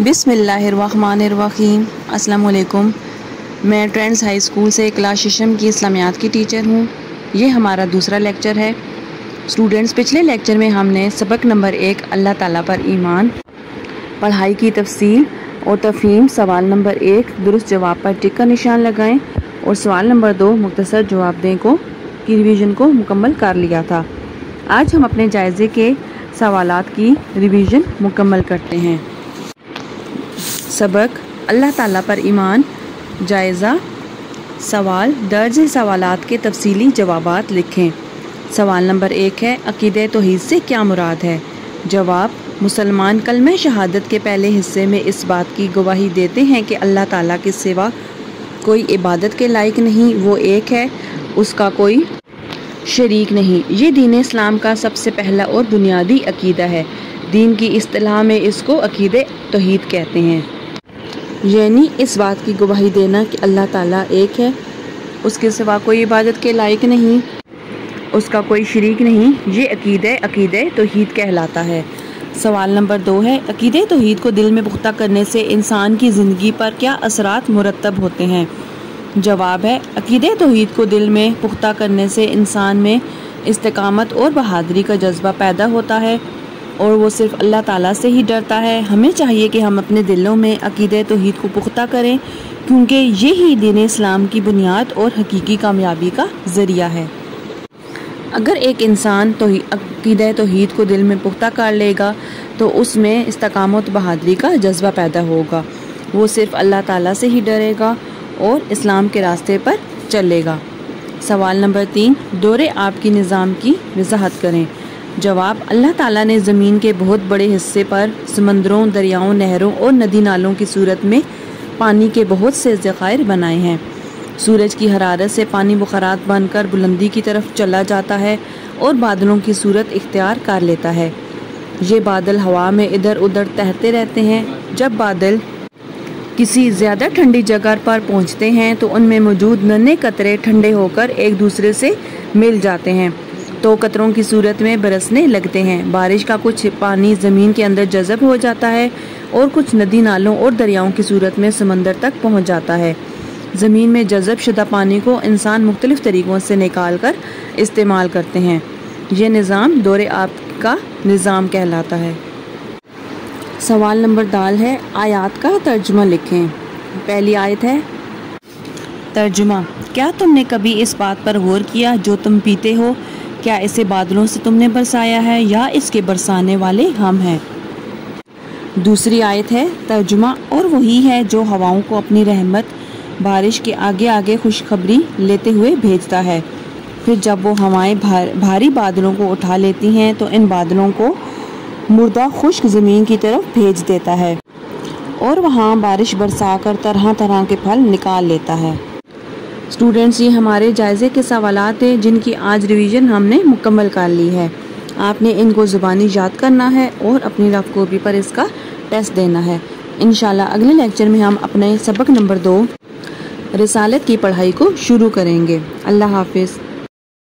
बिस्मिल्लाहिर्रहमानिर्रहीम। अस्सलाम वालेकुम। मैं ट्रेंड्स हाई स्कूल से क्लास शिशम की इस्लामियात की टीचर हूँ। ये हमारा दूसरा लेक्चर है। स्टूडेंट्स, पिछले लेक्चर में हमने सबक नंबर 1 अल्लाह ताला पर ईमान, पढ़ाई की तफसील और तफहीम, सवाल नंबर 1 दुरुस्त जवाब पर टिक का निशान लगाएं और सवाल नंबर 2 मुख्तसर जवाब दें की रिवीजन को मुकम्मल कर लिया था। आज हम अपने जायज़े के सवालात की रिवीजन मुकम्मल करते हैं। सबक अल्लाह ताला पर ईमान, जायज़ा सवाल, दर्ज सवालात के तफसीली जवाबात लिखें। सवाल नंबर 1 है, अक़ीदे तौहीद से क्या मुराद है? जवाब, मुसलमान कलमे शहादत के पहले हिस्से में इस बात की गवाही देते हैं कि अल्लाह ताला के सिवा कोई इबादत के लायक नहीं, वो एक है, उसका कोई शरीक नहीं। ये दीन इस्लाम का सबसे पहला और बुनियादी अक़ीदा है। दीन की इस्तिलाह में इसको अक़ीदे तौहीद कहते हैं, यानी इस बात की गवाही देना कि अल्लाह ताला एक है, उसके सिवा कोई इबादत के लायक नहीं, उसका कोई शरीक नहीं। ये अक़ीदे तौहीद कहलाता है। सवाल नंबर 2 है, अक़ीदे तौहीद को दिल में पुख्ता करने से इंसान की ज़िंदगी पर क्या असरात मुरतब होते हैं? जवाब है, अक़ीदे तौहीद को दिल में पुख्ता करने से इंसान में इस्तिकामत और बहादुरी का जज्बा पैदा होता है और वो सिर्फ अल्लाह ताला से ही डरता है। हमें चाहिए कि हम अपने दिलों में अक़ीदे तौहीद को पुख्ता करें, क्योंकि यही दीन इस्लाम की बुनियाद और हकीकी कामयाबी का ज़रिया है। अगर एक इंसान अक़ीदे तौहीद को दिल में पुख्ता कर लेगा तो उसमें इस्तिकामत बहादुरी का जज्बा पैदा होगा। वो सिर्फ अल्लाह ताला से ही डरेगा और इस्लाम के रास्ते पर चलेगा। सवाल नंबर 3, दौरे आपकी निज़ाम की वजाहत करें। जवाब, अल्लाह ताला ने ज़मीन के बहुत बड़े हिस्से पर समंदरों, दरियाओं, नहरों और नदी नालों की सूरत में पानी के बहुत से ज़खायर बनाए हैं। सूरज की हरारत से पानी बुखारात बनकर बुलंदी की तरफ चला जाता है और बादलों की सूरत इख्तियार कर लेता है। ये बादल हवा में इधर उधर तैरते रहते हैं। जब बादल किसी ज़्यादा ठंडी जगह पर पहुंचते हैं तो उनमें मौजूद नन्हे कतरे ठंडे होकर एक दूसरे से मिल जाते हैं तो कतरों की सूरत में बरसने लगते हैं। बारिश का कुछ पानी ज़मीन के अंदर जज़ब हो जाता है और कुछ नदी नालों और दरियाओं की सूरत में समंदर तक पहुंच जाता है। ज़मीन में जज़ब शुदा पानी को इंसान मुख्तलिफ़ तरीक़ों से निकाल कर इस्तेमाल करते हैं। यह निज़ाम दौरे आप का निज़ाम कहलाता है। सवाल नंबर 4 है, आयत का तर्जुमा लिखें। पहली आयत है, तर्जुमा, क्या तुमने कभी इस बात पर गौर किया जो तुम पीते हो? क्या इसे बादलों से तुमने बरसाया है या इसके बरसाने वाले हम हैं? दूसरी आयत है, तर्जुमा, और वही है जो हवाओं को अपनी रहमत बारिश के आगे आगे खुशखबरी लेते हुए भेजता है। फिर जब वो हवाएं भारी बादलों को उठा लेती हैं तो इन बादलों को मुर्दा खुश्क ज़मीन की तरफ भेज देता है और वहाँ बारिश बरसाकर तरह तरह के फल निकाल लेता है। स्टूडेंट्स, ये हमारे जायज़े के सवालात हैं जिनकी आज रिवीजन हमने मुकम्मल कर ली है। आपने इनको ज़ुबानी याद करना है और अपनी रफ कॉपी पर इसका टेस्ट देना है। इंशाल्लाह अगले लेक्चर में हम अपने सबक नंबर 2 रिसालत की पढ़ाई को शुरू करेंगे। अल्लाह हाफिज़।